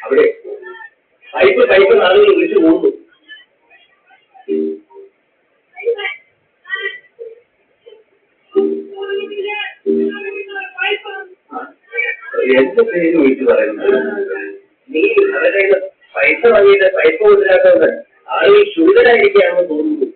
അവിടെ പൈപ്പ് ആളുകൾ വിളിച്ചു പോകുന്നു. എന്റെ പേര് വിളിച്ചു പറയുന്നത് നീ അവരുടെ പൈസ വാങ്ങിയിട്ട് പൈസ കൊണ്ടിരാത്തത് ആളുകൾ ശൂതരായിരിക്കുകയാണെന്ന് തോന്നുന്നു.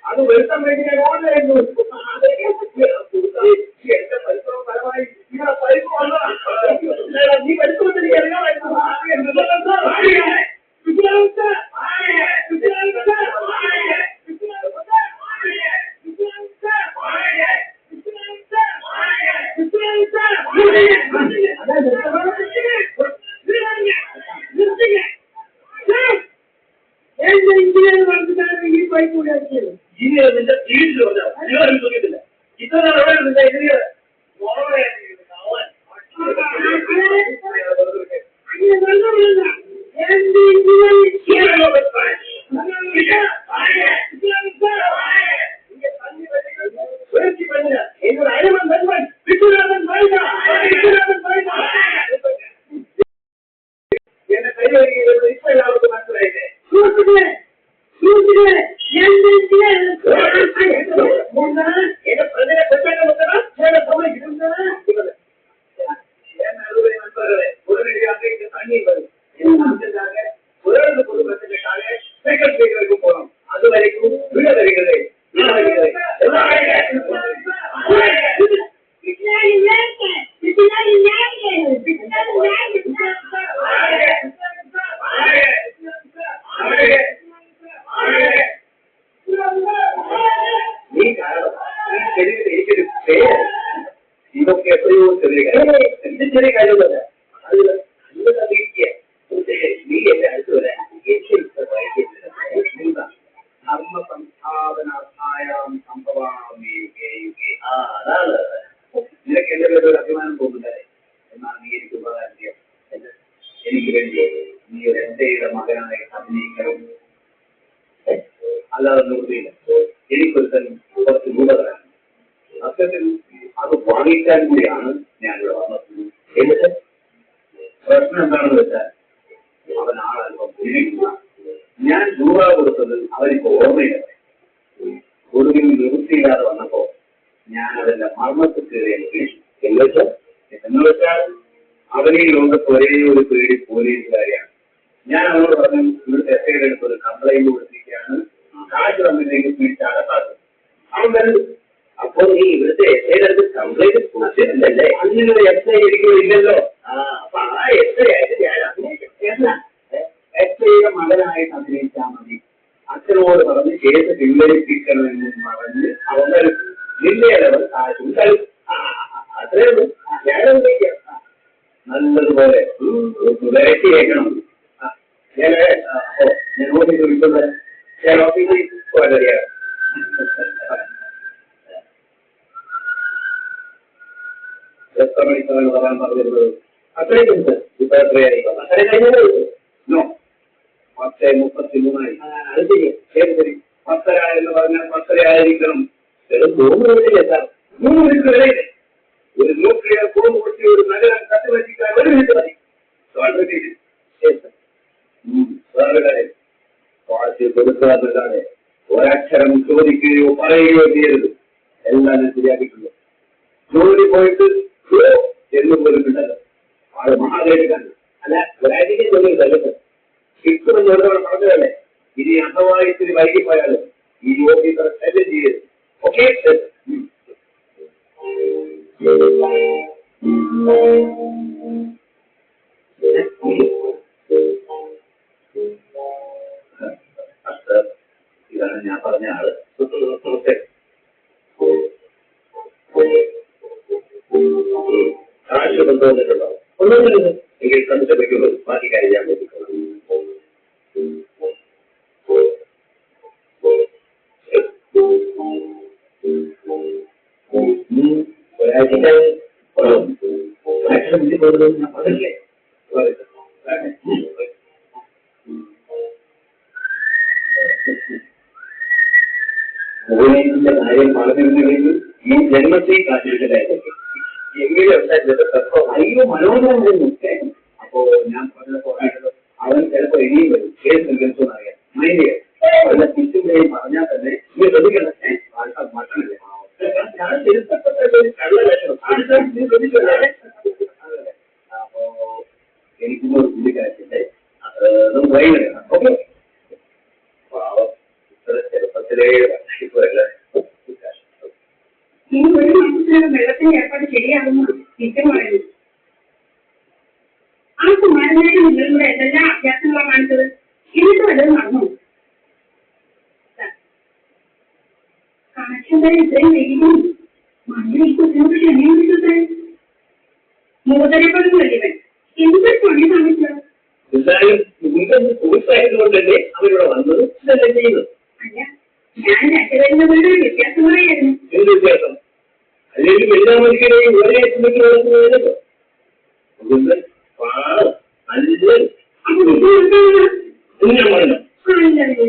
അത് വരുത്താൻ വേണ്ടി ഞാൻ ഓർമ്മയായിരുന്നു. എന്റെ പരിശ്രമം ഫലമായി ഇവിടെ പൈസ വന്നതാണ്. നീ പരിശ്രമത്തിൽ എനിക്ക് അറിയാമായിരുന്നു. ഈ പൈപ്പ് ഇനി നിന്റെ ജീവിതത്തിൽ പറഞ്ഞാൽ ചോദിക്കത്തില്ല. ഇത്ര എവിടെ നിന്റെ ഇതിന് എന്റെ കൈ ഇപ്പൊ എല്ലാവർക്കും മനസ്സിലായില്ലേ? എന്റെ പ്രതിനെ കൊച്ചാക്കാൻ നോക്കണം. ഞാൻ സമ്മതിക്കുന്നു. ഇതൊക്കെ എത്രയോ ചെറിയ കാര്യം, ഇത് ചെറിയ കാര്യമല്ല. അത് നല്ല അറിയിക്കുക. നീ എന്റെ അടുത്ത് വരാൻ ധർമ്മ സംസ്ഥാപനാഥായാം സംഭവാമി അതാണ് നിനക്ക് എന്റെ പേര് ഒരു അഭിമാനം തോന്നുന്നതല്ലേ. എന്നാൽ നീ എനിക്ക് ഉപകാരം ചെയ്യാം. എനിക്ക് വേണ്ടി നീ ഒരു എന്തയുടെ മകനായി അഭിനയിക്കണം. അല്ലാതെ നിർത്തിയില്ല. എനിക്കൊരുത്തൻ കുറച്ച് രൂപ തരാൻ സത്യത്തിൽ അത് വാങ്ങിക്കാൻ കൂടിയാണ് ഞാനിവിടെ വന്നത്. എന്നിട്ട് പ്രശ്നം എന്താണെന്ന് വെച്ചാൽ അവൻ ആളല്പം പുരിയില്ല. ഞാൻ രൂപ കൊടുത്തത് അവനിപ്പോ ഓർമ്മയില്ല. ഒടുവിൽ നിവൃത്തിയില്ലാതെ വന്നപ്പോ ഞാൻ അതിന്റെ മർമ്മത്തിൽ കയറിയ എന്ന് വെച്ചാൽ അവനെ ലോകത്ത് ഒരേ ഒരു പേടി പോലീസുകാരിയാണ്. ഞാൻ അവനോട് പറഞ്ഞു ഇവിടുത്തെ എസ്ഐയുടെ അടുത്ത് ഒരു കംപ്ലൈന്റ് കൊടുത്തിരിക്കുകയാണ്, കാശ് തമ്മിലേക്ക് പിടിച്ച് അകത്താക്കും. അവൻ വരുന്നു. അപ്പോൾ നീ ഇവിടുത്തെ എസ്ഐയുടെ അടുത്ത് കംപ്ലൈന്റ് കൊടുത്തിട്ടുണ്ടല്ലേ? അതിനൊരു എസ്ഐ ഇരിക്കുന്നില്ലല്ലോ. അപ്പൊ ആ എസ്ഐ ആയിട്ട് ഞാൻ അഭിനയിക്കാം. എസ്ഐയുടെ മകനായിട്ട് അഭിനയിച്ചാൽ മതി. അച്ഛനോട് പറഞ്ഞ് കേസ് പിൻവലിപ്പിക്കണമെന്ന് പറഞ്ഞ് അവൻ വരും. നിന്നേലവൻ കാശും കളിക്കും. അത്രേ ഉള്ളൂ. ഞാനഭിനയിക്കാം. നല്ലതുപോലെ വെറൈറ്റി കേൾക്കണം. ഞാൻ ഓഫീസിൽ വിളിക്കുന്നത് ഞാൻ ഓഫീസിൽ പോകാനറിയാം. എത്ര മണിക്കാണ് വരാൻ പറഞ്ഞിരുന്നത്? അത്രയും ഇപ്പൊ എത്രയായി? അത്രയും കഴിഞ്ഞോ? 10:33. അത് ശരി. ശരി ശരി. 10:30 എന്ന് പറഞ്ഞാൽ 10:30 ആയിരിക്കണം. 3 മിനിറ്റില്ലേ സാർ? 3 മിനിറ്റ് വരെയില്ലേ? ഒരു ന്യൂക്ലിയർ ബോംബ് പൊട്ടി ഒരു നഗരം കത്തിവെച്ചിക്കാൻ 1 മിനിറ്റ് മതി. വേറൊരു കാര്യം, കാശ് കൊടുക്കാതെ ഒരക്ഷരം ചോദിക്കുകയോ പറയുകയോ ചെയ്യരുത്. എല്ലാം ശരിയാക്കിയിട്ടുണ്ട്. ജോലി പോയിട്ട് എന്ന് പോലും കിട്ടല്ലോ. ആള് മഹാദേവിക്കാണ്. അല്ല ഒരാഴ്ചയ്ക്ക് ജോലി തല്ലത്ത് കിട്ടുമെന്ന് ജോലിയോടെ പറഞ്ഞതല്ലേ. ഇനി അഥവാ ഇത്തിരി വൈകിപ്പോയാലും ഈ ഓഫീസർ ശല്യം ചെയ്യരുത്. ഓക്കെ? ഇതാണ് ഞാൻ പറഞ്ഞ ആള്. കാശ് കൊണ്ടുവന്നിട്ടുണ്ടോ? ഒന്നുമില്ല. എങ്കിൽ സംശയിക്കുള്ളൂ. ബാക്കി കാര്യം ഞാൻ നോക്കിക്കൊള്ളാം. ഒരാഴ്ച ഞാൻ പറഞ്ഞില്ലേ പോലീസിന്റെ കാര്യം പറഞ്ഞിരുന്നെങ്കിൽ ഈ ജന്മത്തെ കാത്തിരിക്കലായിരുന്നു. എങ്കിലും അയ്യോ മനോഹരം. അപ്പോ ഞാൻ പറഞ്ഞപ്പോ അവൻ ചിലപ്പോ ഇനിയും വരും. കേസ് നിർഗമിച്ചോന്ന് അറിയാം. മൈൻഡ് ചെയ്യാം. വല്ല തിരിച്ചും പറഞ്ഞാൽ തന്നെ നീ ശ്രദ്ധിക്കണം. മക്കളില്ലേ ഞാൻ തിരുത്തപ്പെട്ട ഒരു കള്ളലക്ഷണം അപ്പോ എനിക്കും ഒരു പുള്ളിക്കാരത്തിന്റെ നമുക്ക് വൈകുന്നേരം. ഓക്കെ? പാവം ഇത്ര ചെറുപ്പത്തിലേ വെള്ളത്തിന്റെ ഏർപ്പാട് ശരിയാകുന്നു ടീച്ചർമാരുന്നു. ആ കുമാരനായിട്ട് നിങ്ങളുടെ എന്തെല്ലാം അഭ്യാസങ്ങളാണ് കാണിച്ചത്? എന്നിട്ട് വല്ലതും നടന്നു? കണക്ഷൻ വരെ ഇത്രയും വൈകിക്കും. മണ്ണിൽ ഈ കുട്ടിയോട് ക്ഷമയുണ്ട്. മൂതരപ്പണം വലിയവൻ എന്തൊരു പണി കാണിച്ചത്? സുഹൃത്തായതുകൊണ്ടല്ലേ അവരിവിടെ വന്നത്. ഇതല്ലേ ചെയ്യുന്നത്? അല്ല, ഞാൻ രണ്ടുപേരുടെ വ്യത്യാസം പറയായിരുന്നു. എന്ത് വ്യത്യാസം? അല്ലെങ്കിൽ വെള്ളാമരിക്കനെയും ഒരേ എത്തുന്നതിന് പാവം നല്ല ഞാൻ പറഞ്ഞു.